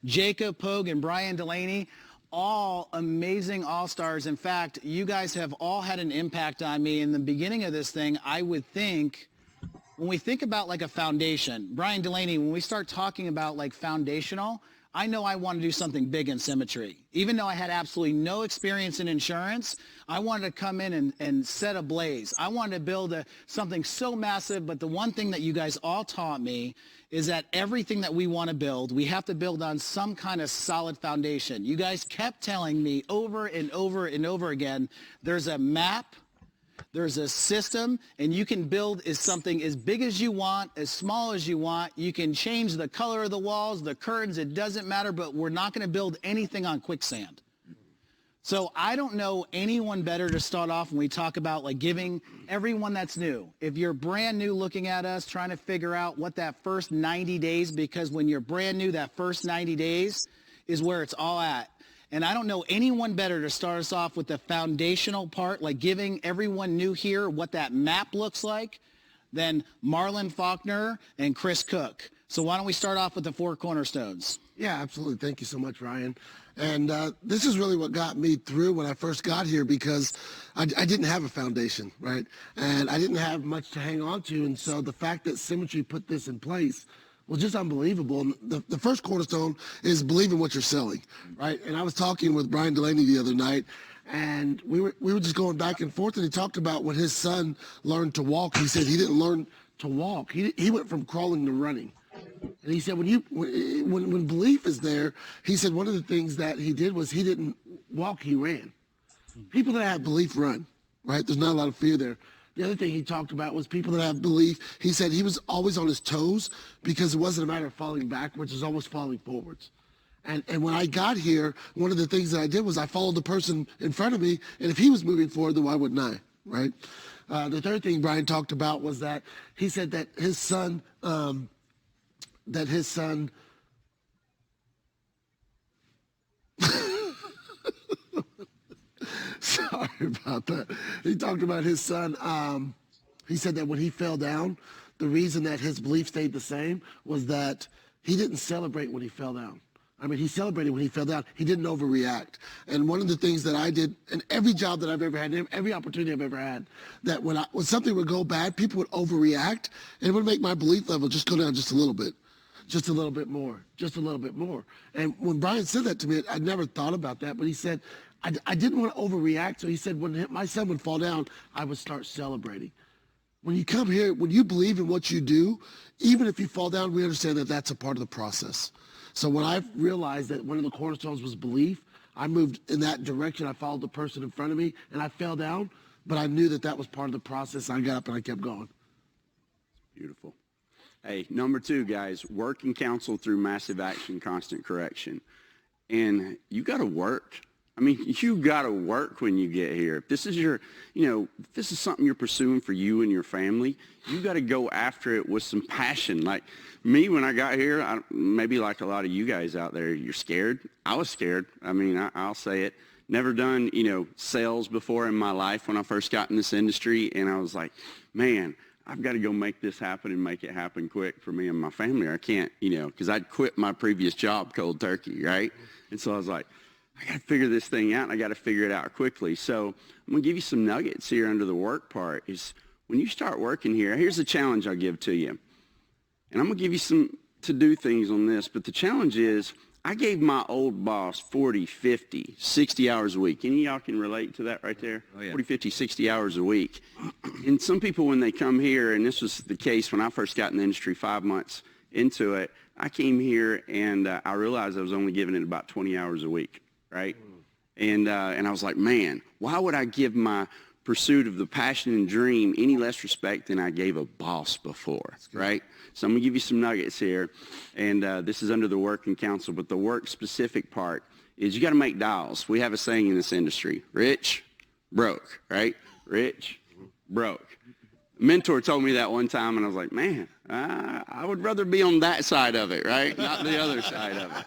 Jacob Pogue and Brian Delaney, all amazing all-stars. In fact, you guys have all had an impact on me. In the beginning of this thing, I would think, when we think about like a foundation, Brian Delaney, when we start talking about like foundational, I know I want to do something big in symmetry. Even though I had absolutely no experience in insurance, I wanted to come in and set a blaze. I wanted to build something so massive, but the one thing that you guys all taught me is that everything that we want to build, we have to build on some kind of solid foundation. You guys kept telling me over and over and over again, there's a map, there's a system, and you can build something as big as you want, as small as you want. You can change the color of the walls, the curtains, it doesn't matter, but we're not going to build anything on quicksand. So I don't know anyone better to start off when we talk about like giving everyone that's new. If you're brand new looking at us, trying to figure out what that first 90 days, because when you're brand new, that first 90 days is where it's all at. And I don't know anyone better to start us off with the foundational part, like giving everyone new here what that map looks like, than Marlon Faulkner and Chris Cook. So why don't we start off with the 4 cornerstones? Yeah, absolutely. Thank you so much, Ryan. And this is really what got me through when I first got here, because I didn't have a foundation, right? And I didn't have much to hang on to. And so the fact that Symmetry put this in place was just unbelievable. And the first cornerstone is believe in what you're selling, right? And I was talking with Brian Delaney the other night, and we were just going back and forth, and he talked about when his son learned to walk. He said he didn't learn to walk. He went from crawling to running. And he said when belief is there, he said one of the things that he did was he didn't walk, he ran. People that have belief run, right? There's not a lot of fear there. The other thing he talked about was people that have belief. He said he was always on his toes because it wasn't a matter of falling backwards, it was always falling forwards. And when I got here, one of the things that I did was I followed the person in front of me, and if he was moving forward, then why wouldn't I, right? The third thing Brian talked about was that he said that his son, sorry about that. He talked about his son. He said that when he fell down, the reason that his belief stayed the same was that he didn't celebrate when he fell down. I mean, he celebrated when he fell down. He didn't overreact. And one of the things that I did in every job that I've ever had, every opportunity I've ever had, that when something would go bad, people would overreact, and it would make my belief level just go down just a little bit. Just a little bit more, just a little bit more. And when Brian said that to me, I never thought about that, but he said, I didn't want to overreact. So he said, when my son would fall down, I would start celebrating. When you come here, when you believe in what you do, even if you fall down, we understand that that's a part of the process. So when I realized that one of the cornerstones was belief, I moved in that direction. I followed the person in front of me, and I fell down, but I knew that that was part of the process. I got up and I kept going. Beautiful. Hey, number 2, guys, work and counsel through massive action, constant correction. And you got to work. I mean, you got to work when you get here. If this is your, if this is something you're pursuing for you and your family, you got to go after it with some passion. Like me, when I got here, maybe like a lot of you guys out there, you're scared. I was scared. I mean, I'll say it. Never done, sales before in my life when I first got in this industry. And I was like, man, I've got to go make this happen and make it happen quick for me and my family. I can't, because I'd quit my previous job cold turkey, right? And so I was like, I got to figure this thing out, and I got to figure it out quickly. So I'm going to give you some nuggets here under the work part. Is when you start working here, here's the challenge I'll give to you. And I'm going to give you some to-do things on this, but the challenge is I gave my old boss 40, 50, 60 hours a week. Any of y'all can relate to that right there? Oh, yeah. 40, 50, 60 hours a week. And some people, when they come here, and this was the case when I first got in the industry 5 months into it, I came here and I realized I was only giving it about 20 hours a week, right? And I was like, man, why would I give my pursuit of the passion and dream any less respect than I gave a boss before, right? So I'm going to give you some nuggets here, and this is under the work and counsel, but the work-specific part is you got to make dials. We have a saying in this industry, rich, broke, right? Rich, broke. A mentor told me that one time, and I was like, man, I would rather be on that side of it, right? Not the other side of it.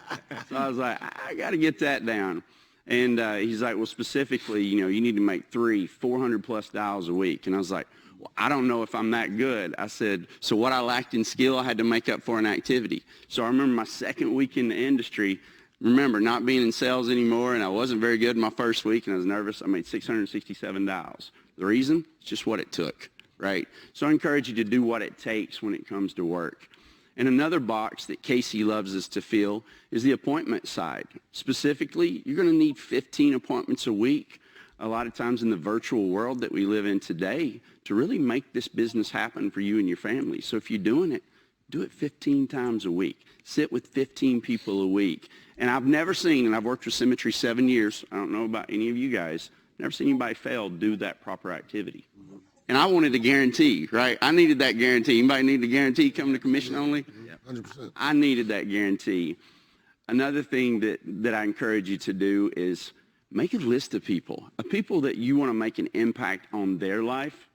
So I was like, I got to get that down. And he's like, well, specifically, you need to make 400 plus dials a week. And I was like, Well, I don't know if I'm that good. I said, so what I lacked in skill, I had to make up for in activity. So I remember my second week in the industry, remember not being in sales anymore, and I wasn't very good my first week, and I was nervous. I made $667. The reason? It's just what it took, right? So I encourage you to do what it takes when it comes to work. And another box that Casey loves us to fill is the appointment side. Specifically, you're going to need 15 appointments a week, a lot of times in the virtual world that we live in today, to really make this business happen for you and your family. So if you're doing it, do it 15 times a week. Sit with 15 people a week. And I've never seen, and I've worked with Symmetry 7 years, I don't know about any of you guys, never seen anybody fail to do that proper activity. And I wanted a guarantee, right? I needed that guarantee. Anybody need a guarantee coming to commission only? Yeah, 100%. I needed that guarantee. Another thing that I encourage you to do is make a list of people that you want to make an impact on their life,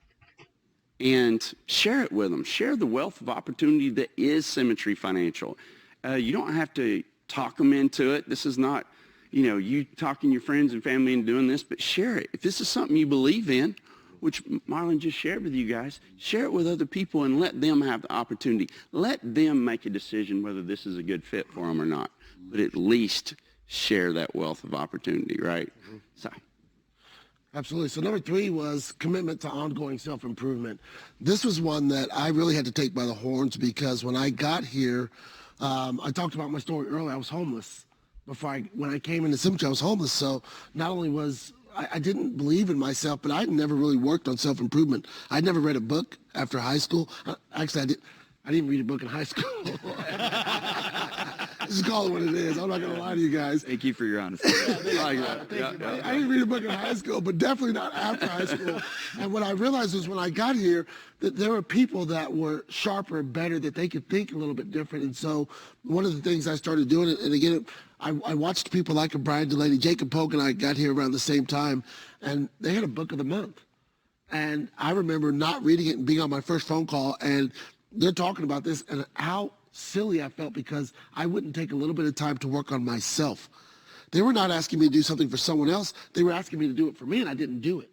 and share it with them. Share the wealth of opportunity that is Symmetry Financial. You don't have to talk them into it. This is not, you talking your friends and family into doing this, but share it. If this is something you believe in, which Marlon just shared with you guys, share it with other people and let them have the opportunity. Let them make a decision whether this is a good fit for them or not. But at least share that wealth of opportunity, right? Mm-hmm. So. Absolutely. So number 3 was commitment to ongoing self-improvement. This was one that I really had to take by the horns, because when I got here, I talked about my story earlier. I was homeless. When I came into Symmetry, I was homeless. So not only was I didn't believe in myself, but I'd never really worked on self-improvement. I'd never read a book after high school. Actually, I didn't read a book in high school. Just call it what it is. I'm not going to lie to you guys. Thank you for your honesty. I didn't read a book in high school, but definitely not after high school. And what I realized was when I got here that there were people that were sharper and better, that they could think a little bit different. And so one of the things I started doing, and again, I watched people like Brian Delaney, Jacob Polk, and I got here around the same time, and they had a book of the month. And I remember not reading it and being on my first phone call, and they're talking about this and how silly I felt because I wouldn't take a little bit of time to work on myself. They were not asking me to do something for someone else. They were asking me to do it for me, and I didn't do it.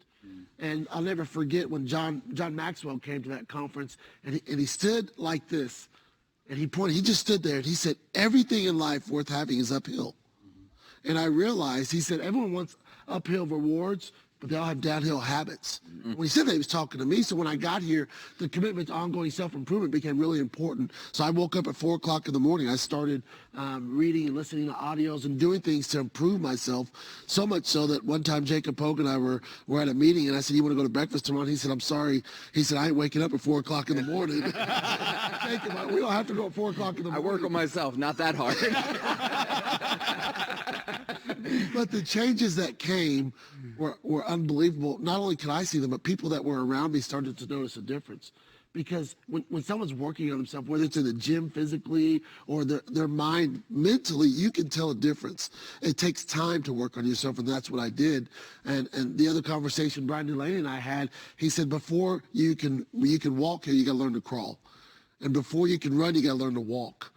And I'll never forget when John Maxwell came to that conference, and he stood like this, and he just stood there, and he said, everything in life worth having is uphill. And I realized, he said, everyone wants uphill rewards, but they all have downhill habits. When he said that, he was talking to me. So when I got here, the commitment to ongoing self-improvement became really important. So I woke up at 4 o'clock in the morning. I started reading and listening to audios and doing things to improve myself, so much so that one time Jacob Polk and I were at a meeting, and I said, you want to go to breakfast tomorrow? And he said, I'm sorry. He said, I ain't waking up at 4 o'clock in the morning. Jacob, we don't have to go at 4 o'clock in the morning. I work on myself, not that hard. But the changes that came were unbelievable. Not only could I see them, but people that were around me started to notice a difference. Because when someone's working on themselves, whether it's in the gym physically or their mind mentally, you can tell a difference. It takes time to work on yourself, and that's what I did. And the other conversation Brian Delaney and I had, he said, before you can walk here, you got to learn to crawl. And before you can run, you got to learn to walk.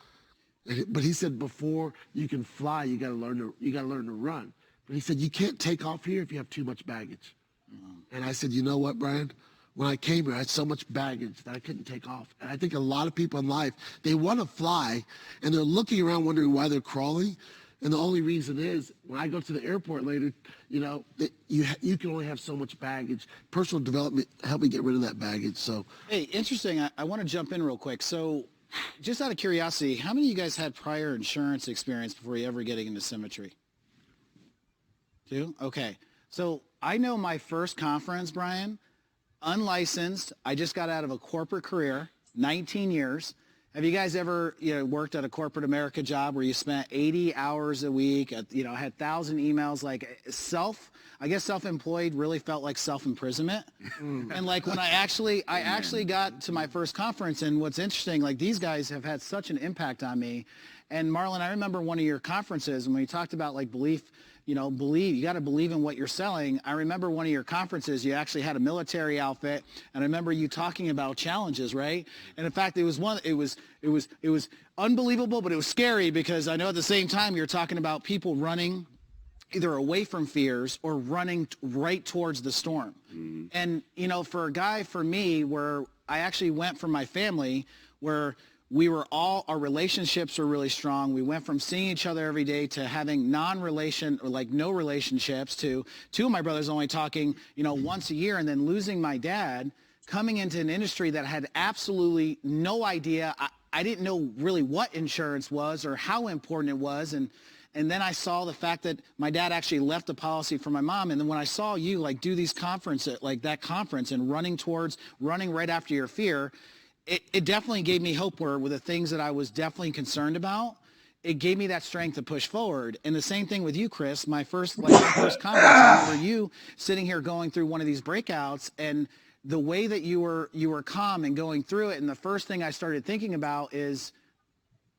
But he said, before you can fly, you got to learn to run. But he said, you can't take off here if you have too much baggage. And I said, you know what, Brian? When I came here, I had so much baggage that I couldn't take off. And I think a lot of people in life, they want to fly, and they're looking around wondering why they're crawling. And the only reason is, when I go to the airport later, you can only have so much baggage. Personal development helped me get rid of that baggage. So, hey, interesting. I want to jump in real quick. So, just out of curiosity, how many of you guys had prior insurance experience before you ever getting into Symmetry? 2? Okay. So I know my first conference, Brian, unlicensed. I just got out of a corporate career, 19 years. Have you guys ever worked at a corporate America job where you spent 80 hours a week, had 1,000 emails, like self-employed really felt like self-imprisonment. And like when I actually got to my first conference, and what's interesting, like these guys have had such an impact on me. And Marlon, I remember one of your conferences, and when you talked about like belief, you got to believe in what you're selling. I remember one of your conferences, you actually had a military outfit, and I remember you talking about challenges, right? And in fact, it was unbelievable, but it was scary because I know at the same time you're talking about people running either away from fears or running right towards the storm. And, for a guy, for me, where I actually went from my family where our relationships were really strong. We went from seeing each other every day to having no relationships, to two of my brothers only talking, once a year, and then losing my dad, coming into an industry that had absolutely no idea. I didn't know really what insurance was or how important it was. And then I saw the fact that my dad actually left a policy for my mom. And then when I saw you do these conferences, like that conference, and running right after your fear, it definitely gave me hope where with the things that I was definitely concerned about. It gave me that strength to push forward. And the same thing with you, Chris. My first conference, I remember you sitting here going through one of these breakouts, and the way that you were calm and going through it. And the first thing I started thinking about is,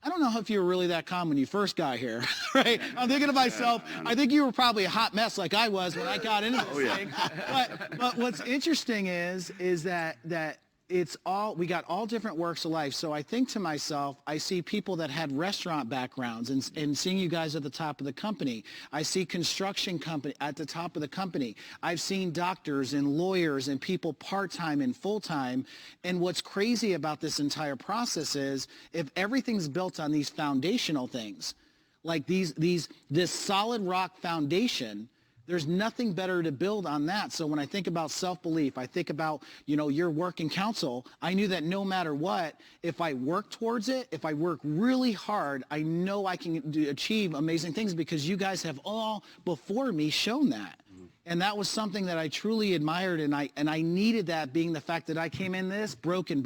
I don't know if you were really that calm when you first got here, right? I'm thinking to myself, I think you were probably a hot mess like I was when I got into this thing. But what's interesting is that we got all different works of life. So I think to myself, I see people that had restaurant backgrounds and seeing you guys at the top of the company. I see construction company at the top of the company. I've seen doctors and lawyers and people part-time and full-time. And what's crazy about this entire process is if everything's built on these foundational things, like this solid rock foundation, there's nothing better to build on that. So when I think about self-belief, I think about, your work in counsel, I knew that no matter what, if I work towards it, if I work really hard, I know I can achieve amazing things because you guys have all before me shown that. And that was something that I truly admired, and I needed that, being the fact that I came in this broken.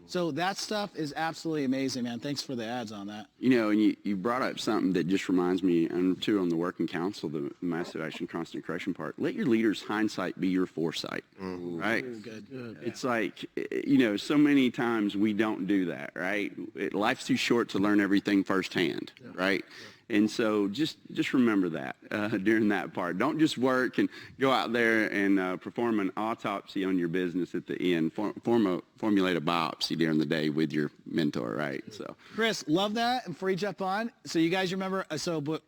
So that stuff is absolutely amazing, man. Thanks for the ads on that. And you brought up something that just reminds me, and too, on the working council, the massive action constant correction part. Let your leaders' hindsight be your foresight, right? Ooh, good. It's like, so many times we don't do that, right? Life's too short to learn everything firsthand, right? And so just remember that during that part. Don't just work and go out there and perform an autopsy on your business at the end. Formulate a biopsy during the day with your mentor, right? So, Chris, love that. And before you jump on, so you guys remember,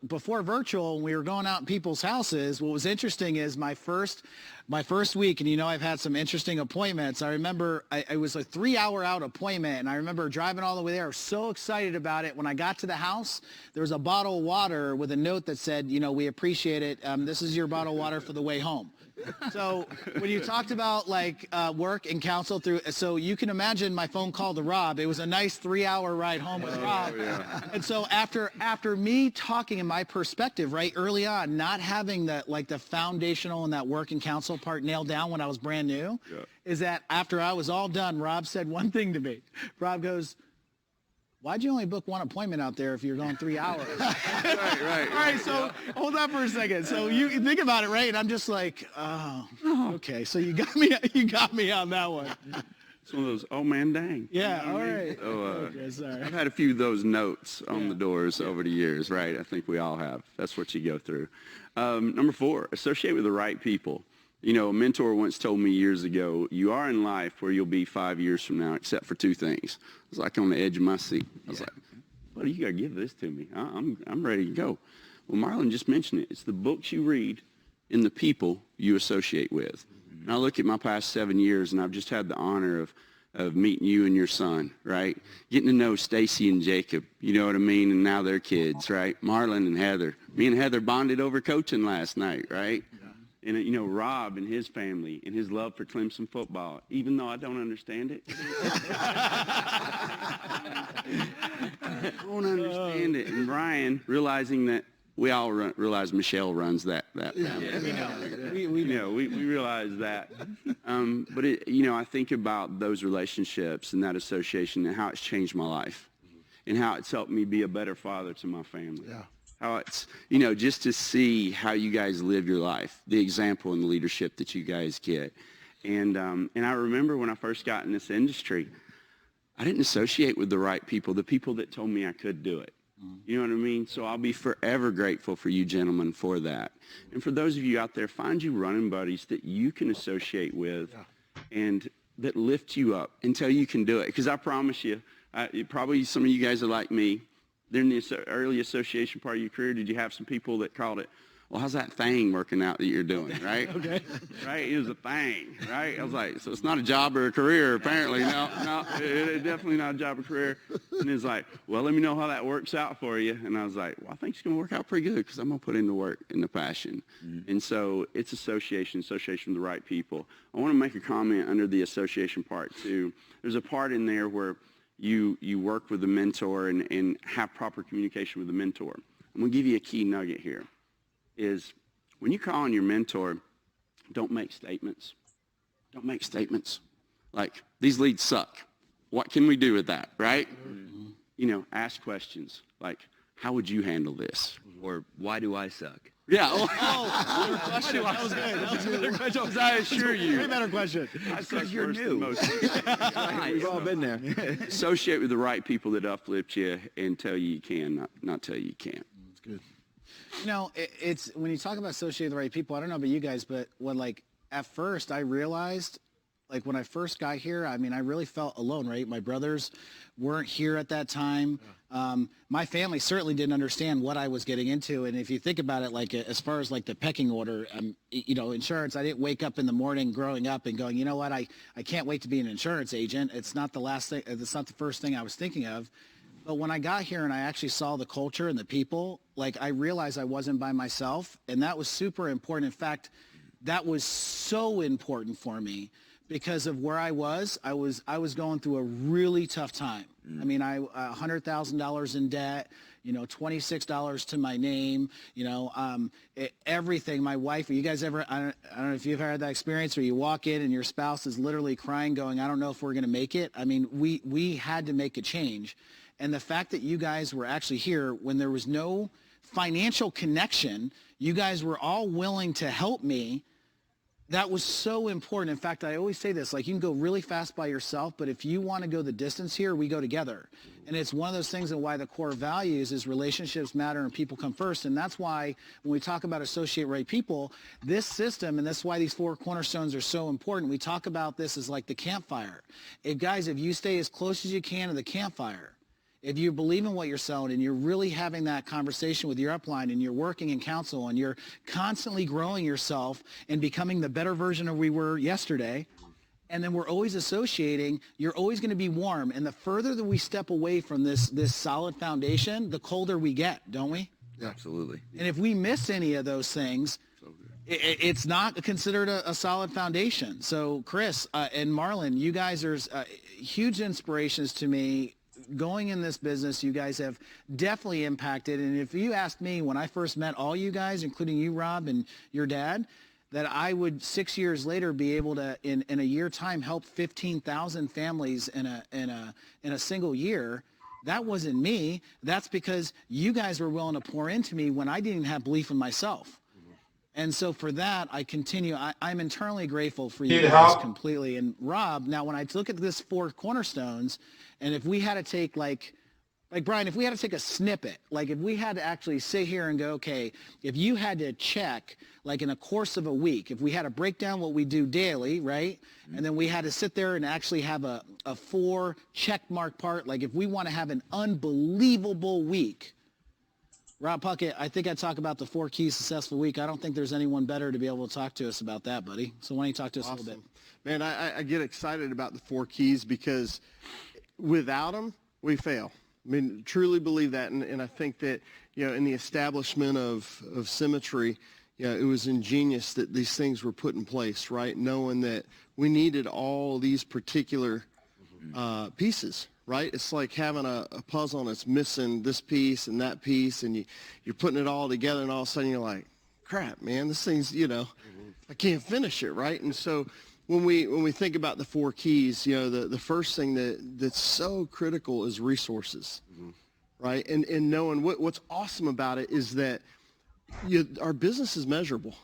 before virtual, when we were going out in people's houses, what was interesting is my first week, and I've had some interesting appointments. I remember it was a 3-hour out appointment, and I remember driving all the way there. I was so excited about it. When I got to the house, there was a bottle of water with a note that said, we appreciate it. This is your bottle of water for the way home. So when you talked about work and counsel so you can imagine my phone call to Rob. It was a nice 3-hour ride home with Rob. Yeah. And so after me talking in my perspective, right, early on, not having the foundational and that work and counsel part nailed down when I was brand new, is that after I was all done, Rob said one thing to me. Rob goes, why'd you only book one appointment out there if you're going 3 hours? Right. All right, so hold on for a second. So you think about it, right? And I'm just like, oh, okay. So you got me on that one. It's one of those, oh man, dang. Yeah, all right. So, okay, sorry. I've had a few of those notes on the doors over the years, right? I think we all have. That's what you go through. Number 4, associate with the right people. A mentor once told me years ago, you are in life where you'll be 5 years from now, except for 2 things. I was like on the edge of my seat. I was like, buddy, you got to give this to me. I'm ready to go. Well, Marlon just mentioned it. It's the books you read and the people you associate with. And I look at my past 7 years, and I've just had the honor of meeting you and your son, right? Getting to know Stacy and Jacob, you know what I mean? And now their kids, right? Marlon and Heather. Me and Heather bonded over coaching last night, right? And, Rob and his family and his love for Clemson football, even though I don't understand it. I don't understand it. And Ryan, realizing that we all realize Michelle runs that family. We realize that. But, I think about those relationships and that association and how it's changed my life and how it's helped me be a better father to my family. Yeah. How it's, just to see how you guys live your life, the example and the leadership that you guys get. And I remember when I first got in this industry, I didn't associate with the right people, the people that told me I could do it. You know what I mean? So I'll be forever grateful for you gentlemen for that. And for those of you out there, find you running buddies that you can associate with and that lift you up until you can do it. Because I promise you, probably some of you guys are like me. During the early association part of your career, did you have some people that called it, well, how's that thing working out that you're doing, right? Okay. Right? It was a thing, right? I was like, so it's not a job or a career, apparently. No, it's definitely not a job or career. And he's like, well, let me know how that works out for you. And I was like, well, I think it's going to work out pretty good because I'm going to put in the work and the passion. Mm-hmm. And so it's association with the right people. I want to make a comment under the association part, too. There's a part in there where you work with the mentor and have proper communication with the mentor. I'm going to give you a key nugget here. Is when you call on your mentor, don't make statements. Don't make statements like, these leads suck. What can we do with that, right? Mm-hmm. You know, ask questions like, how would you handle this? Or why do I suck? Yeah. That was good. I assure you. Way better question. Because you're new. We've all been there. Associate with the right people that uplift you and tell you you can, not tell you you can't. That's good. You know, it's when you talk about associating with the right people, I don't know about you guys, but when at first I realized, when I first got here, I mean, I really felt alone, right? My brothers weren't here at that time. My family certainly didn't understand what I was getting into. And if you think about it, as far as the pecking order, insurance, I didn't wake up in the morning growing up and going, you know what, I can't wait to be an insurance agent. It's not the last thing. It's not the first thing I was thinking of. But when I got here and I actually saw the culture and the people, I realized I wasn't by myself. And that was super important. In fact, that was so important for me because of where I was going through a really tough time. I mean, $100,000 in debt, $26 to my name, everything. My wife, you guys ever, I don't know if you've had that experience where you walk in and your spouse is literally crying going, I don't know if we're going to make it. I mean, we had to make a change. And the fact that you guys were actually here when there was no financial connection, you guys were all willing to help me. That was so important. In fact, I always say this, you can go really fast by yourself, but if you want to go the distance here, we go together. And it's one of those things and why the core values is relationships matter and people come first. And that's why when we talk about associate right people, this system, and that's why these 4 cornerstones are so important. We talk about this as like the campfire. Guys, if you stay as close as you can to the campfire, if you believe in what you're selling and you're really having that conversation with your upline and you're working in counsel and you're constantly growing yourself and becoming the better version of we were yesterday, and then we're always associating, you're always going to be warm. And the further that we step away from this solid foundation, the colder we get, don't we? Yeah, absolutely. And if we miss any of those things, it's not considered a solid foundation. So Chris and Marlon, you guys are huge inspirations to me. Going in this business, you guys have definitely impacted. And if you asked me when I first met all you guys, including you, Rob, and your dad, that I would 6 years later be able to, in a year time, help 15,000 families in a single year, that wasn't me. That's because you guys were willing to pour into me when I didn't have belief in myself. And so for that, I continue. I'm internally grateful for you guys completely. And Rob, now when I look at this 4 cornerstones, and if we had to take like Brian, if we had to take a snippet, if we had to actually sit here and go, okay, if you had to check in a course of a week, if we had to break down what we do daily, right? Mm-hmm. And then we had to sit there and actually have a 4 check mark part, if we want to have an unbelievable week, Rob Puckett, I think I talk about the 4 keys to successful week. I don't think there's anyone better to be able to talk to us about that, buddy. So why don't you talk to us a little bit? Man, I get excited about the 4 keys because without them, we fail. I mean, truly believe that. And I think that, in the establishment of Symmetry, it was ingenious that these things were put in place, right? Knowing that we needed all these particular pieces. Right? It's like having a puzzle and it's missing this piece and that piece, and you're putting it all together, and all of a sudden you're like, crap, man, this thing's, I can't finish it, right? And so when we think about the 4 keys, the first thing that's so critical is resources, right? And knowing what's awesome about it is that our business is measurable,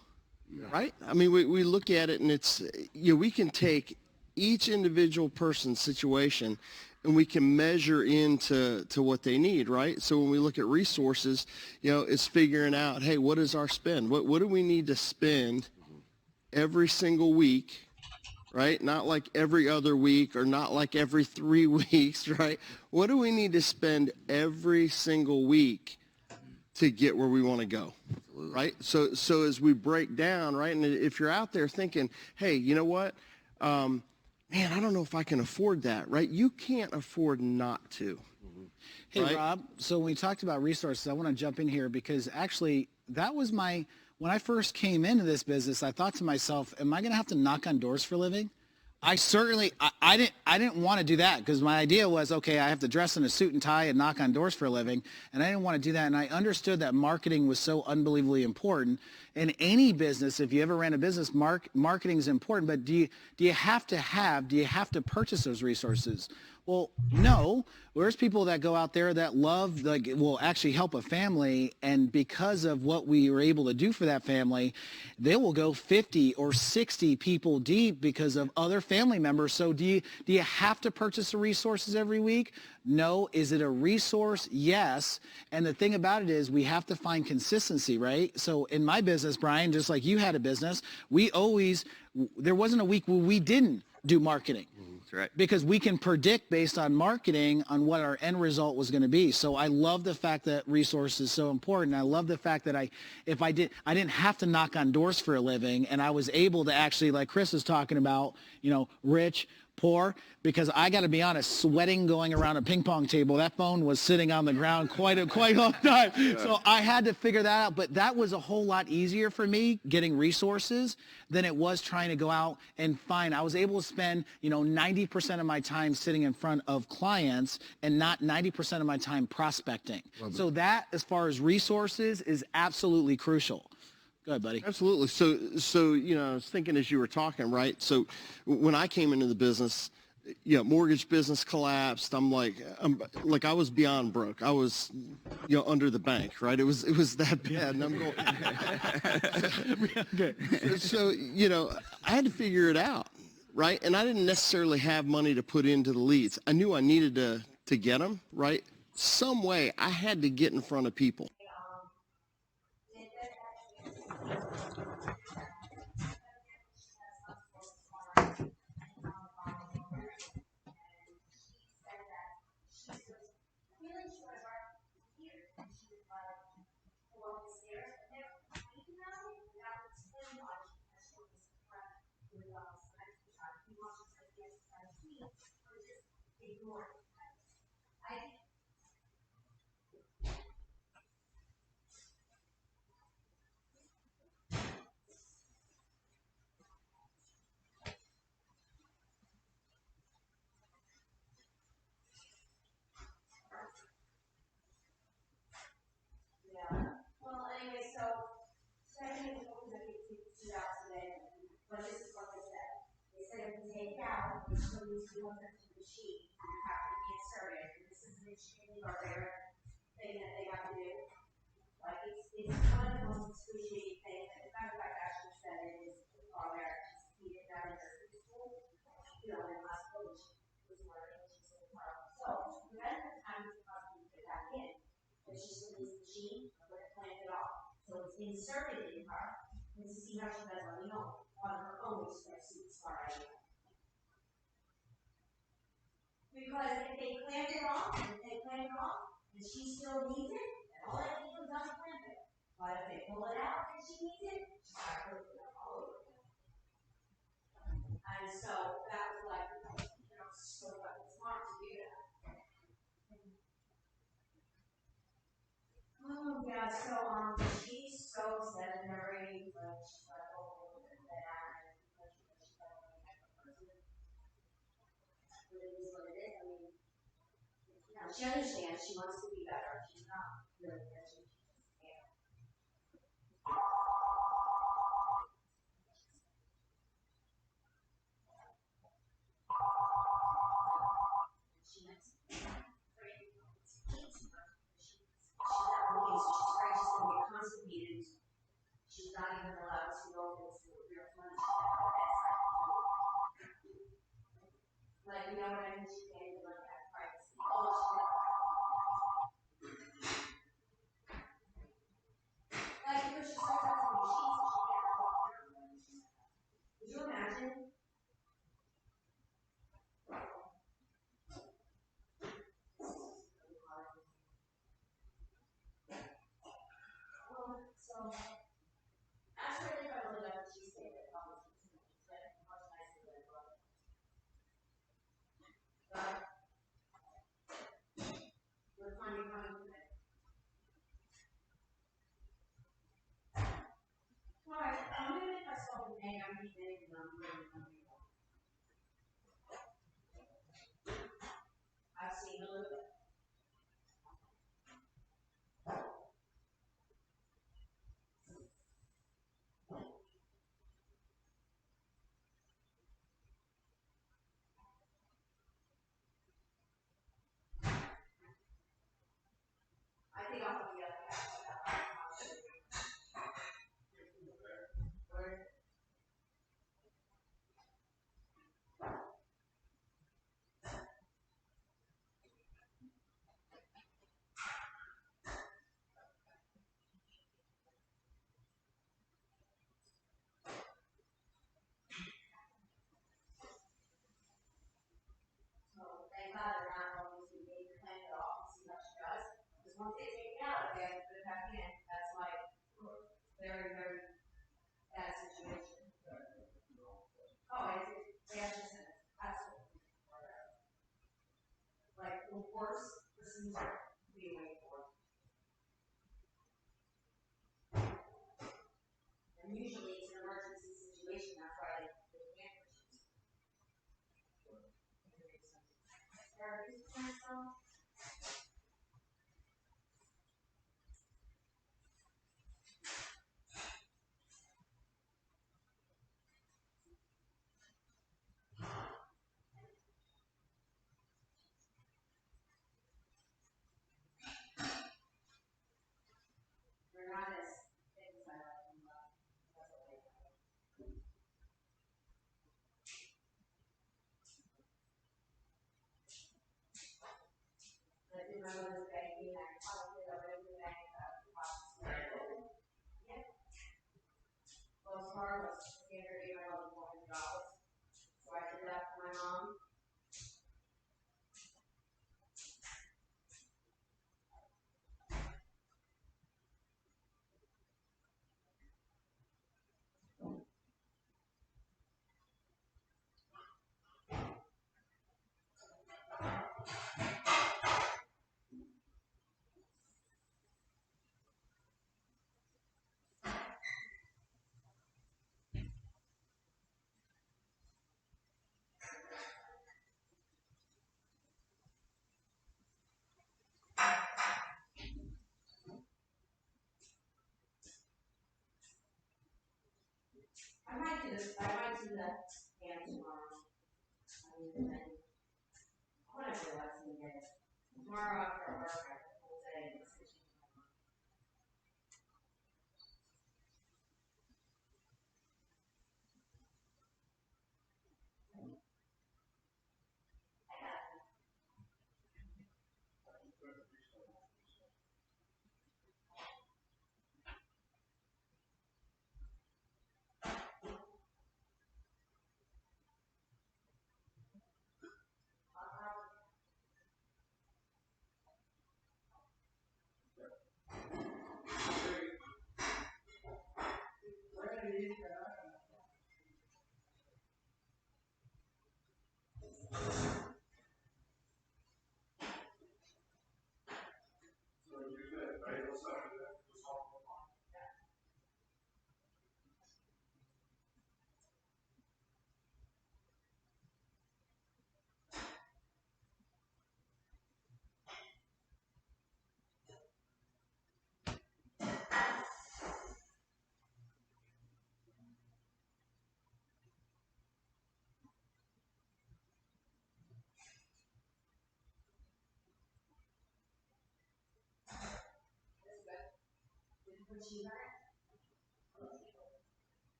right? I mean, we look at it and it's, we can take each individual person's situation and we can measure into what they need, right? So when we look at resources, it's figuring out, hey, what is our spend? What do we need to spend every single week, right? Not like every other week or not like every 3 weeks, right? What do we need to spend every single week to get where we want to go, right? So as we break down, right, and if you're out there thinking, hey, you know what, man, I don't know if I can afford that, right? You can't afford not to. Hey, right? Rob, so when we talked about resources, I want to jump in here because actually that was when I first came into this business, I thought to myself, am I going to have to knock on doors for a living? I didn't want to do that because my idea was, okay, I have to dress in a suit and tie and knock on doors for a living. And I didn't want to do that. And I understood that marketing was so unbelievably important. In any business, if you ever ran a business, marketing is important. But do you have to purchase those resources? Well, no. There's people that go out there that love, like, will actually help a family, and because of what we were able to do for that family, they will go 50 or 60 people deep because of other family members. So do you have to purchase the resources every week? No. Is it a resource? Yes. And the thing about it is we have to find consistency, right? So in my business, Brian, just like you had a business, there wasn't a week where we didn't do marketing. That's right. Because we can predict based on marketing on what our end result was going to be. So I love the fact that resource is so important. I love the fact that I didn't have to knock on doors for a living, and I was able to actually, like Chris is talking about, rich, poor, because I got to be honest, sweating going around a ping pong table. That phone was sitting on the ground quite a long time. Yeah. So I had to figure that out. But that was a whole lot easier for me getting resources than it was trying to go out and find. I was able to spend 90% of my time sitting in front of clients and not 90% of my time prospecting. So that, as far as resources, is absolutely crucial. Go ahead, buddy. Absolutely. So I was thinking as you were talking, right? So when I came into the business, mortgage business collapsed. I'm like I was beyond broke. I was, under the bank, right? It was that bad. And I'm going, okay. So, I had to figure it out, right? And I didn't necessarily have money to put into the leads. I knew I needed to get them, right? Some way I had to get in front of people.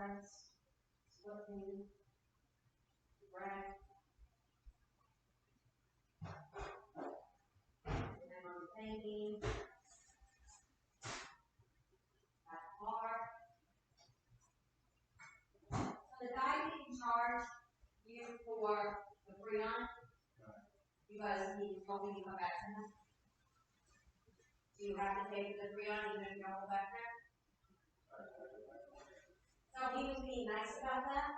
salads, splitting, bread. And then I'm thinking, my car. So the guy didn't charge you for the Freon because he told me to come back to him. Do you have to pay for the Freon even if you don't go back there? So he was being nice about that.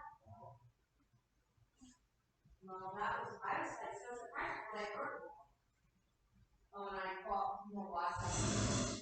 Well, I was like so surprised when I heard it. Oh, and I bought more watches.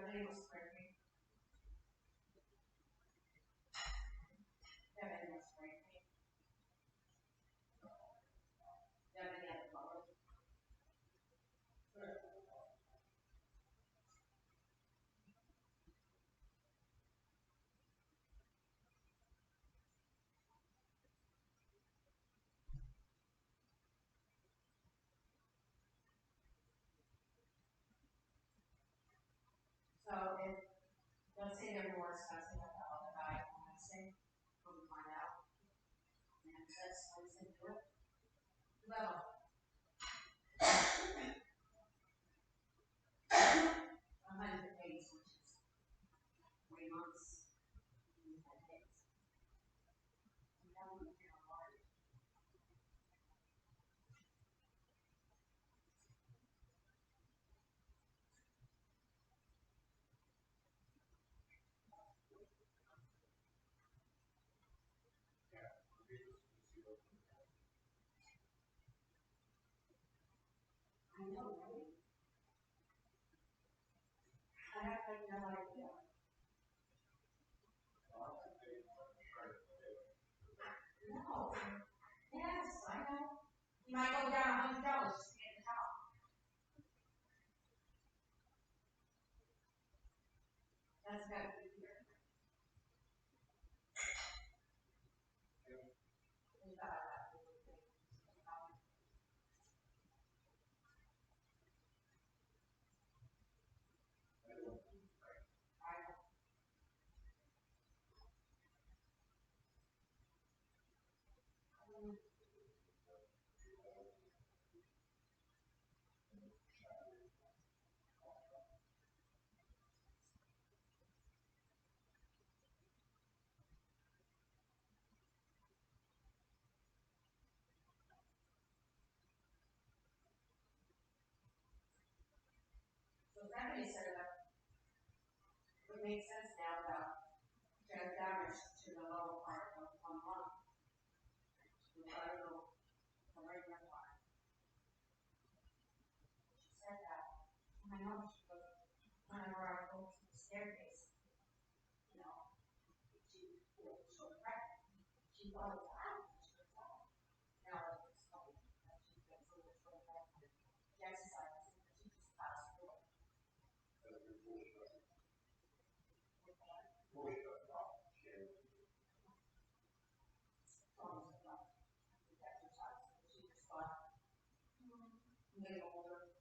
Everything was scraping. Everything was scraping. Everything had color. So if, let's say they're more expensive than the other guy on Wednesday, we'll find out. And that's Wednesday, do it. Well, $100 which is 3 months. And 10 days. And that would be hard. I know, right? I have like no idea. No. Yes, I know. You might go down $100 just to get the top. That's got to be here. So Stephanie said that it makes sense now about just damage to the lower part of one lung. The vital, the regular part. She said that. And I know she goes, whenever I go to the staircase, you know, she'll crack. She goes, ah, she goes, ah. Now it's funny that she gets a little short back. She exercises, but she just passed through it. Getting older.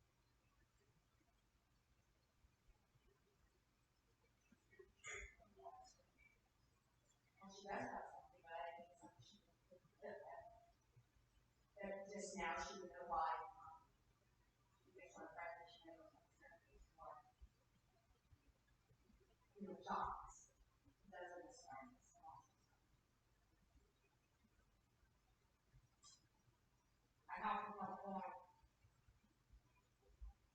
Well, she does have something, but I think something she could live that. That just now she would know why. She gets her pregnant, she never went to therapy for, jobs. Doesn't understand this. I have to tell her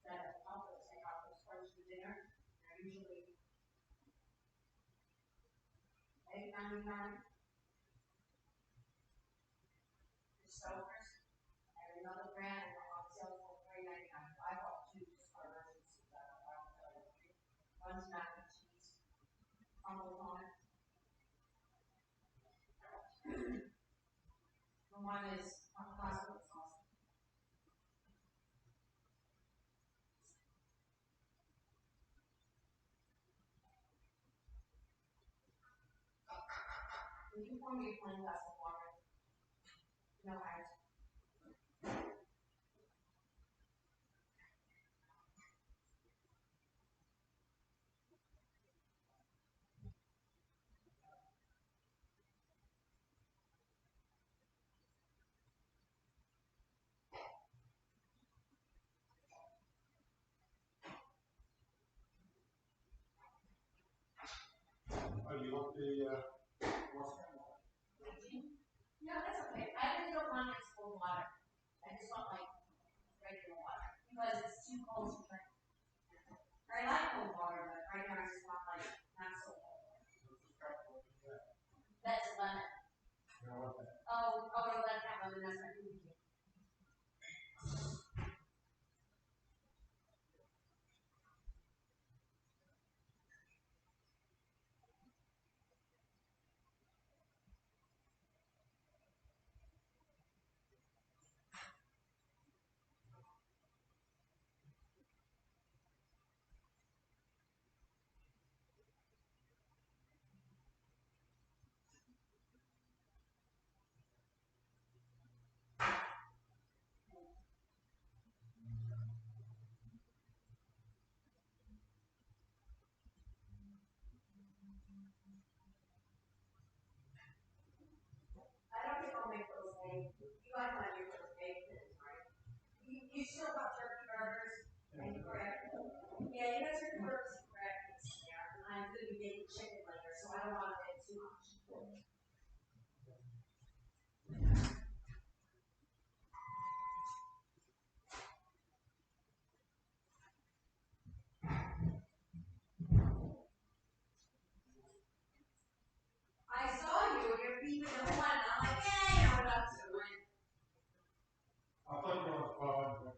that I'll take out those friends for dinner. They're usually $8.99. The Stouffer's, every one is a hospital also. Will you pour me a plain glass of water? No ice. Oh, you want the, No, that's okay. I really don't want ice cold water. I just want like regular water because it's too cold to drink. I like cold water, but right now I just want like not so cold. That's lemon. Oh, no, that's not lemon. That's not food. I don't think I'll make those eggs. You guys want your first egg thins, right? You still got turkey burgers, and correct? Yeah, you got turkey burgers and correct. Yeah, and I'm going to be making chicken later, so I don't want to make too much. I saw you, you're beeping the one, and I'm like, hey, I'm about to win. I thought you were on the phone.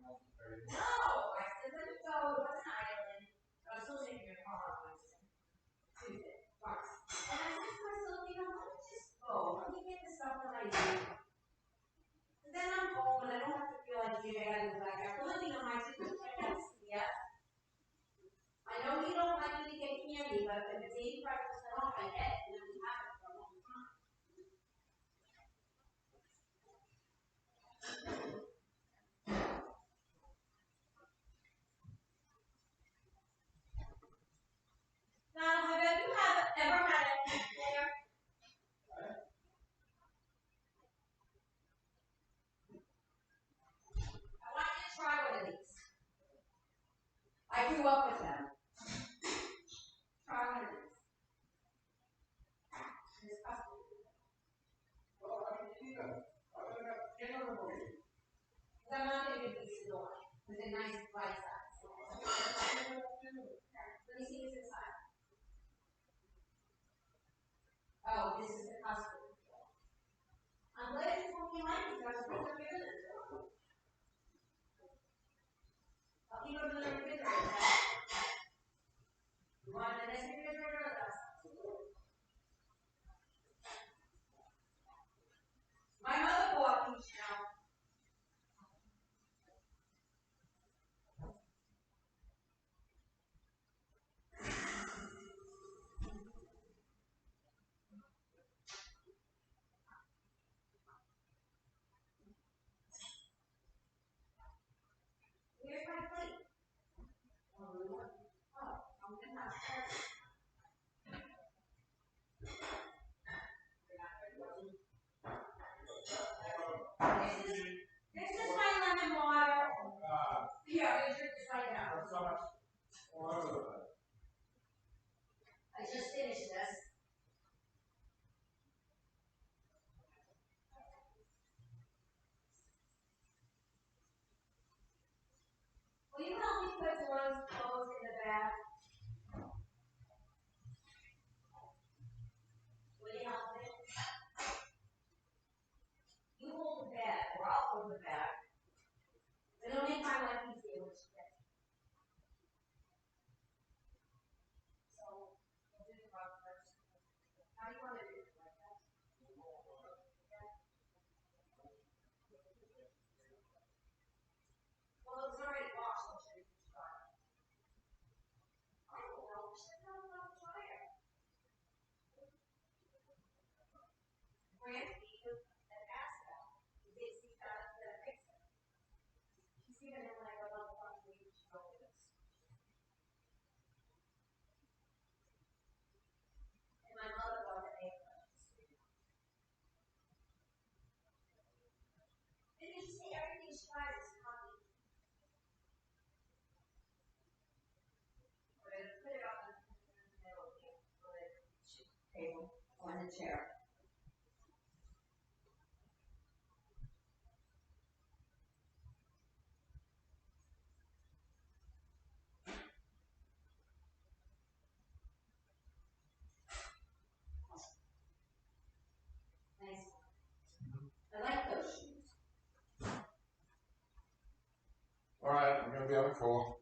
No, I said, let me go, what's an island? I was still taking your car on Wednesday. Tuesday, twice. And I said to myself, you know, let me just go, let me get the stuff that I need. And then I'm home, and I don't have to feel like, gee, I gotta go back out. The only thing on my to-do check out is CVS. I know you don't like me to get candy, but if it's 85% off, I get it, and then we have it for a long time. Now, have you ever had a pet player? I want you to try one of these. I grew up with them. Try one of these. It's custom. I'm not going to give these to the one. It's a nice bite size. Let me see what's inside. Oh, this is the custard. I'm glad you told me you like these guys because they're good. I'll keep them in the refrigerator. You want it in this refrigerator or that? My mother bought these now. the chair. Nice. I like those shoes. All right, I'm gonna be on the call.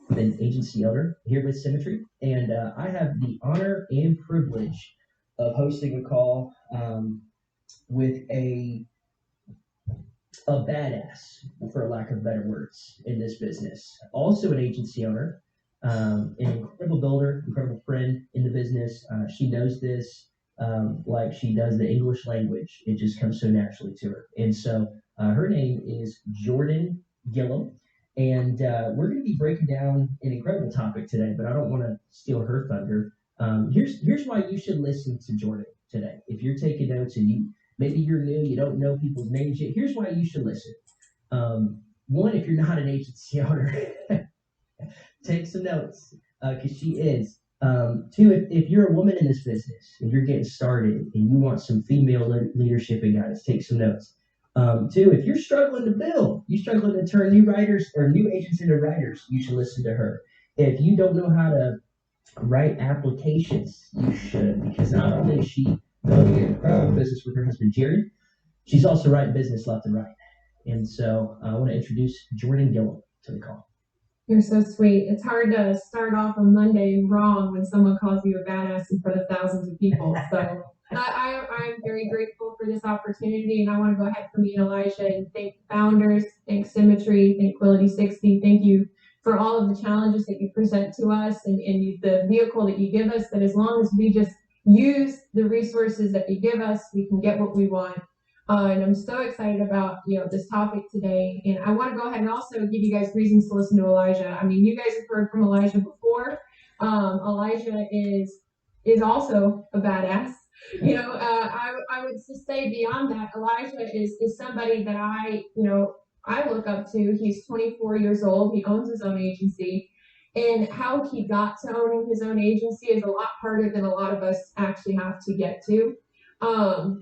An agency owner here with Symmetry, and I have the honor and privilege of hosting a call with a badass, for lack of better words, in this business. Also an agency owner, an incredible builder, incredible friend in the business. She knows this like she does the English language. It just comes so naturally to her. And so her name is Jordan Gillum. And we're going to be breaking down an incredible topic today, but I don't want to steal her thunder. Here's why you should listen to Jordan today. If you're taking notes and maybe you're new, you don't know people's names yet, here's why you should listen. One, if you're not an agency owner, take some notes because she is. Two, if you're a woman in this business and you're getting started and you want some female leadership and guidance, take some notes. Two, if you're struggling to build, you're struggling to turn new writers or new agents into writers, you should listen to her. If you don't know how to write applications, you should, because not only is she building an incredible business with her husband, Jared, she's also writing business left and right. And so I want to introduce Jordan Gillum to the call. You're so sweet. It's hard to start off on Monday wrong when someone calls you a badass in front of thousands of people. So I'm very grateful for this opportunity, and I want to go ahead for me and Elijah and thank founders, thank Symmetry, thank Quility 60. Thank you for all of the challenges that you present to us and the vehicle that you give us, that as long as we just use the resources that you give us, we can get what we want. And I'm so excited about this topic today. And I want to go ahead and also give you guys reasons to listen to Elijah. I mean, you guys have heard from Elijah before. Elijah is also a badass. I would just say beyond that, Elijah is somebody that I look up to. He's 24 years old. He owns his own agency. And how he got to owning his own agency is a lot harder than a lot of us actually have to get to.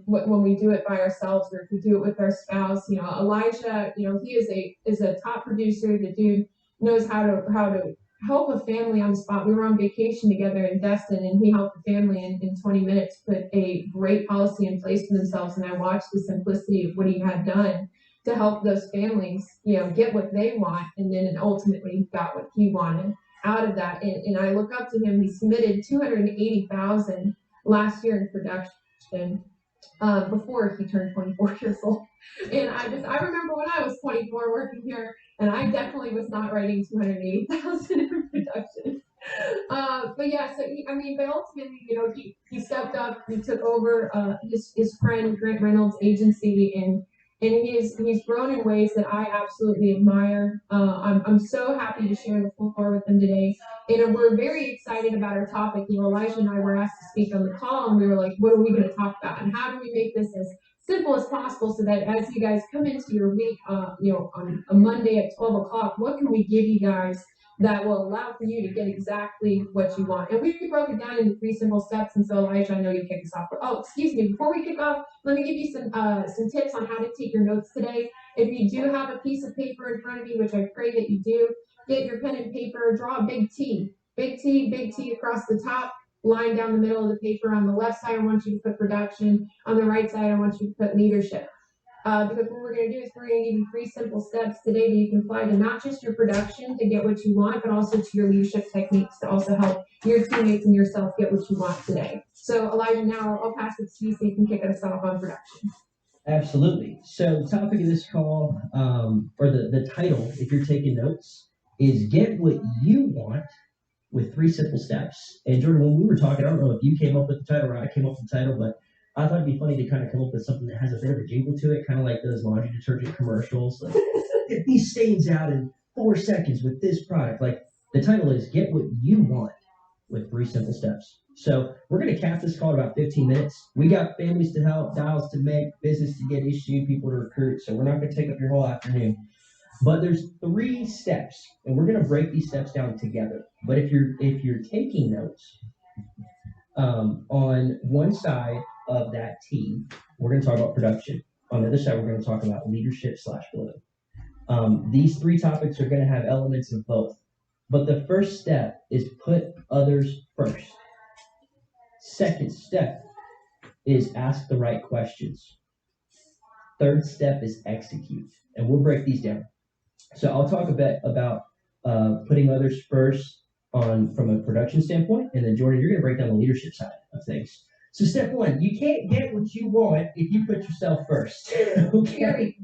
when we do it by ourselves or if we do it with our spouse. Elijah, he is a top producer. The dude knows how to help a family on the spot. We were on vacation together in Destin, and he helped the family in 20 minutes put a great policy in place for themselves. And I watched the simplicity of what he had done to help those families, get what they want, and then ultimately got what he wanted out of that. And I look up to him. He submitted 280,000 last year in production. Before he turned 24 years old. And I remember when I was 24 working here, and I definitely was not writing 280,000 in production. But yeah, so but ultimately, he stepped up, he took over his friend Grant Reynolds' agency, and he's grown in ways that I absolutely admire. I'm so happy to share the floor with him today. And we're very excited about our topic. Elijah and I were asked to speak on the call, and we were like, what are we going to talk about? And how do we make this as simple as possible so that as you guys come into your week, on a Monday at 12 o'clock, what can we give you guys that will allow for you to get exactly what you want? And we broke it down into 3 simple steps. And so, Elijah, I know you kicked us off. Oh, excuse me. Before we kick off, let me give you some tips on how to take your notes today. If you do have a piece of paper in front of you, which I pray that you do, get your pen and paper, draw a big T. Big T across the top, line down the middle of the paper. On the left side, I want you to put production. On the right side, I want you to put leadership. Because what we're going to do is we're going to give you 3 simple steps today that you can apply to not just your production to get what you want, but also to your leadership techniques to also help your teammates and yourself get what you want today. So Elijah, now I'll pass it to you so you can kick us off on production. Absolutely. So the topic of this call, or the title, if you're taking notes, is Get What You Want with 3 simple steps. And Jordan, when we were talking, I don't know if you came up with the title or I came up with the title, but I thought it'd be funny to kind of come up with something that has a bit of a jingle to it, kind of like those laundry detergent commercials. Like, get these stains out in 4 seconds with this product. Like, the title is Get What You Want with 3 simple steps. So we're going to cap this call in about 15 minutes. We got families to help, dials to make, business to get issued, people to recruit. So we're not going to take up your whole afternoon. But there's 3 steps, and we're going to break these steps down together. But if you're taking notes, on one side of that T, we're going to talk about production. On the other side, we're going to talk about leadership / building. These 3 topics are going to have elements of both. But the first step is put others first. Second step is ask the right questions. Third step is execute. And we'll break these down. So I'll talk a bit about putting others first from a production standpoint, and then Jordan, you're going to break down the leadership side of things. So step 1, you can't get what you want if you put yourself first. Okay?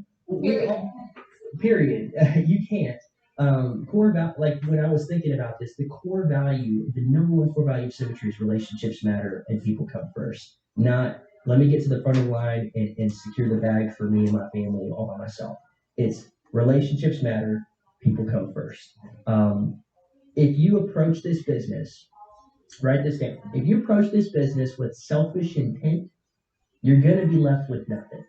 Period. You can't. Like when I was thinking about this, the number 1 core value of Symmetry is relationships matter and people come first. Not let me get to the front of the line and secure the bag for me and my family all by myself. It's relationships matter, people come first. If you approach this business, write this down. If you approach this business with selfish intent, you're going to be left with nothing.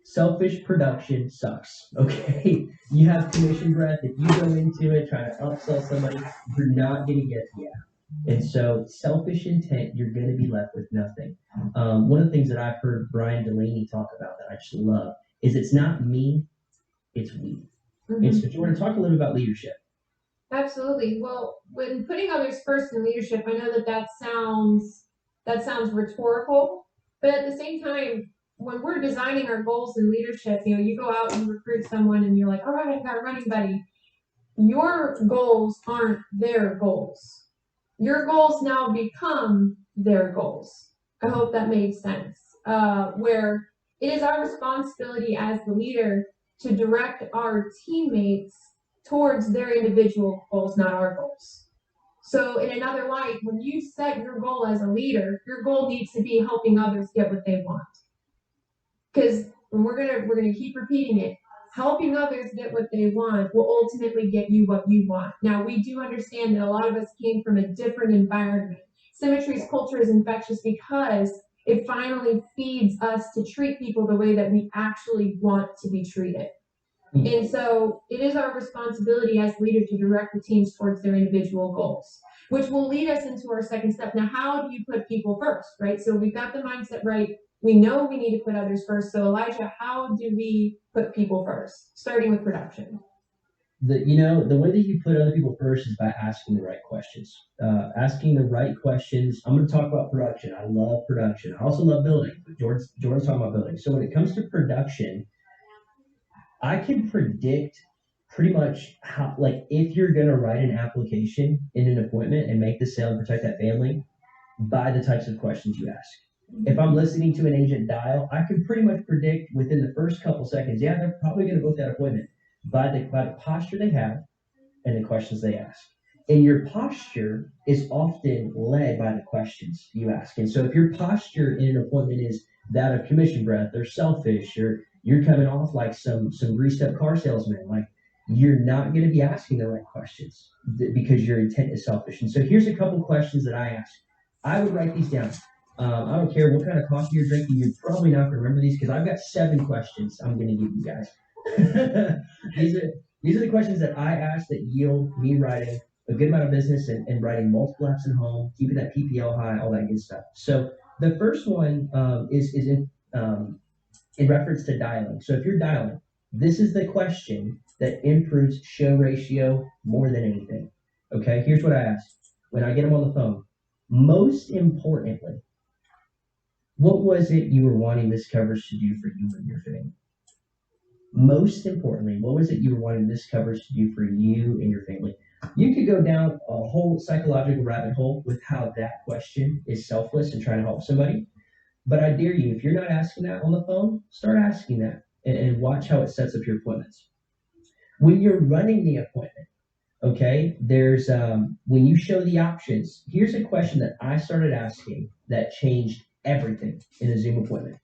Selfish production sucks, okay? You have commission breath. If you go into it trying to upsell somebody, you're not going to get the out. And so selfish intent, you're going to be left with nothing. One of the things that I've heard Brian Delaney talk about that I just love is it's not me, it's we. Mm-hmm. And so Jordan, talk a little about leadership. Absolutely. Well, when putting others first in leadership, I know that sounds rhetorical, but at the same time, when we're designing our goals in leadership, you go out and recruit someone and you're like, all right, I got a running buddy. Your goals aren't their goals. Your goals now become their goals. I hope that made sense. Where it is our responsibility as the leader to direct our teammates towards their individual goals, not our goals. So in another light, when you set your goal as a leader, your goal needs to be helping others get what they want. Because we're gonna keep repeating it, helping others get what they want will ultimately get you what you want. Now, we do understand that a lot of us came from a different environment. Symmetry's culture is infectious because it finally feeds us to treat people the way that we actually want to be treated. And so it is our responsibility as leaders to direct the teams towards their individual goals. which will lead us into our second step. Now, how do you put people first, right? So we've got the mindset right. We know we need to put others first. So Elijah, how do we put people first, starting with production? The way that you put other people first is by asking the right questions. Asking the right questions. I'm going to talk about production. I love production. I also love building, but Jordan's talking about building. So when it comes to production, I can predict pretty much how, like, if you're going to write an application in an appointment and make the sale and protect that family by the types of questions you ask. If I'm listening to an agent dial, I can pretty much predict within the first couple seconds, yeah, they're probably going to book that appointment by the posture they have and the questions they ask. And your posture is often led by the questions you ask. And so if your posture in an appointment is that of commission breath or selfish, or you're coming off like some greased up car salesman, like, you're not going to be asking the right questions because your intent is selfish. And so here's a couple questions that I ask. I would write these down. I don't care what kind of coffee you're drinking. You're probably not going to remember these because I've got 7 questions I'm going to give you guys. These are the questions that I ask that yield me writing a good amount of business and writing multiple apps at home, keeping that PPL high, all that good stuff. So the first one is in reference to dialing. So if you're dialing, this is the question that improves show ratio more than anything. Okay, here's what I ask when I get them on the phone. Most importantly, what was it you were wanting this coverage to do for you and your family? Most importantly, what was it you were wanting this coverage to do for you and your family? You could go down a whole psychological rabbit hole with how that question is selfless and trying to help somebody. But I dare you, if you're not asking that on the phone, start asking that and watch how it sets up your appointments. When you're running the appointment, okay, there's when you show the options, here's a question that I started asking that changed everything in a Zoom appointment.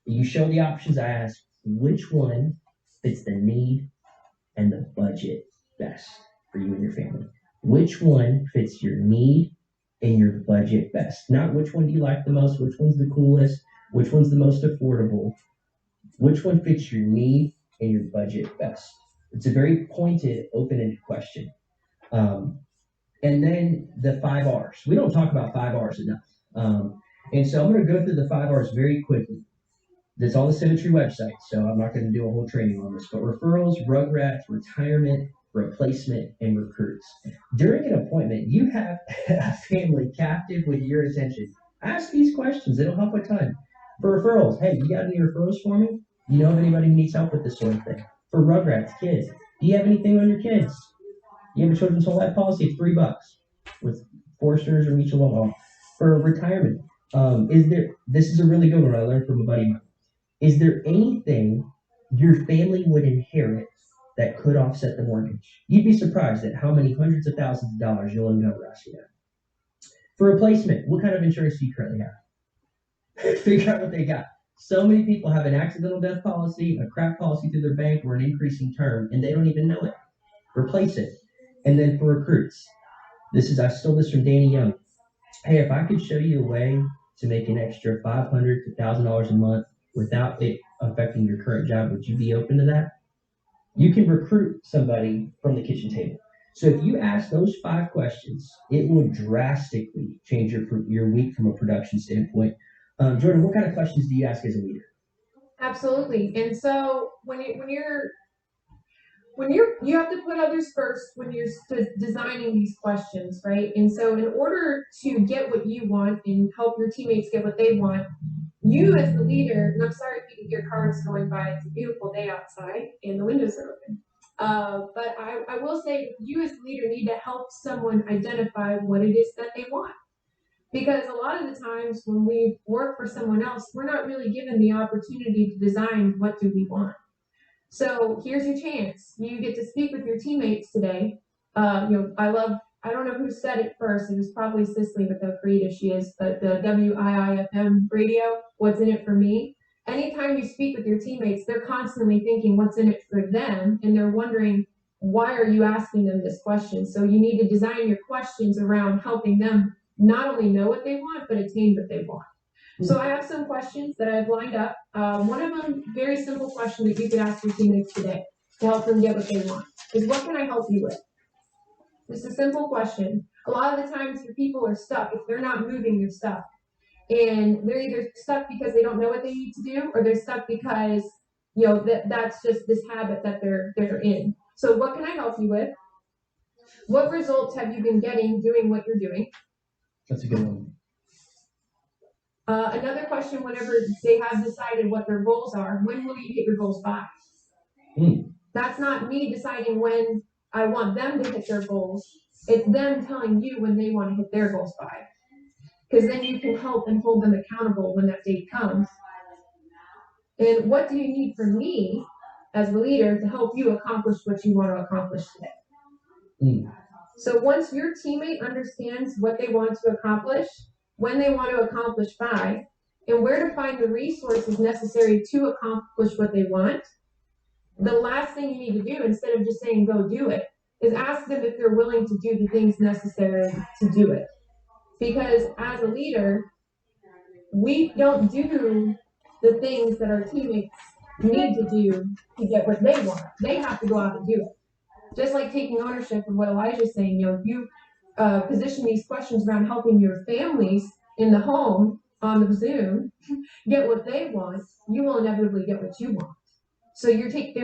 You show the options, I ask, which one fits the need and the budget best for you and your family? Which one fits your need and your budget best? Not which one do you like the most, which one's the coolest, which one's the most affordable. Which one fits your need and your budget best? It's a very pointed, open-ended question. And then the 5 R's. We don't talk about 5 R's enough. And so I'm going to go through the 5 R's very quickly. That's on the Symmetry website, so I'm not going to do a whole training on this. But referrals, rugrats, retirement, replacement, and recruits. During an appointment, you have a family captive with your attention. Ask these questions. It'll help a ton. For referrals, hey, you got any referrals for me? You know of anybody who needs help with this sort of thing? For rugrats, kids, do you have anything on your kids? You have a children's whole life policy of $3 with Foresters or Mutual Law. For retirement, this is a really good one I learned from a buddy of mine. Is there anything your family would inherit that could offset the mortgage? You'd be surprised at how many hundreds of thousands of dollars you'll uncover asking that. For replacement, what kind of insurance do you currently have? Figure out what they got. So many people have an accidental death policy, a crap policy through their bank, or an increasing term, and they don't even know it. Replace it. And then for recruits, I stole this from Danny Young. Hey, if I could show you a way to make an extra $500 to $1,000 a month without it affecting your current job, would you be open to that? You can recruit somebody from the kitchen table. So if you ask those 5 questions, it will drastically change your week from a production standpoint. Jordan, what kind of questions do you ask as a leader? Absolutely. And so when you have to put others first when you're designing these questions, right? And so in order to get what you want and help your teammates get what they want, you as the leader, and I'm sorry if you can hear cars going by, it's a beautiful day outside and the windows are open. But I will say you as the leader need to help someone identify what it is that they want. Because a lot of the times when we work for someone else, we're not really given the opportunity to design what do we want. So here's your chance. You get to speak with your teammates today. I don't know who said it first. It was probably Cicely with how creative she is, but the WIIFM radio, what's in it for me? Anytime you speak with your teammates, they're constantly thinking what's in it for them, and they're wondering, why are you asking them this question? So you need to design your questions around helping them not only know what they want, but attain what they want. So I have some questions that I've lined up. One of them, very simple question that you could ask your teammates today to help them get what they want is, what can I help you with? Just a simple question. A lot of the times your people are stuck. If they're not moving, you're stuck. And they're either stuck because they don't know what they need to do, or they're stuck because, you know, that's just this habit that they're in. So what can I help you with? What results have you been getting doing what you're doing? That's a good one. Another question, whenever they have decided what their goals are, when will you hit your goals by? That's not me deciding when I want them to hit their goals. It's them telling you when they want to hit their goals by. Because then you can help and hold them accountable when that date comes. And what do you need from me as the leader to help you accomplish what you want to accomplish today? So once your teammate understands what they want to accomplish, when they want to accomplish by, and where to find the resources necessary to accomplish what they want, the last thing you need to do, instead of just saying go do it, is ask them if they're willing to do the things necessary to do it. Because as a leader, we don't do the things that our teammates need to do to get what they want. They have to go out and do it. Just like taking ownership of what Elijah's saying, you know, if you position these questions around helping your families in the home on the Zoom get what they want, you will inevitably get what you want. So you're taking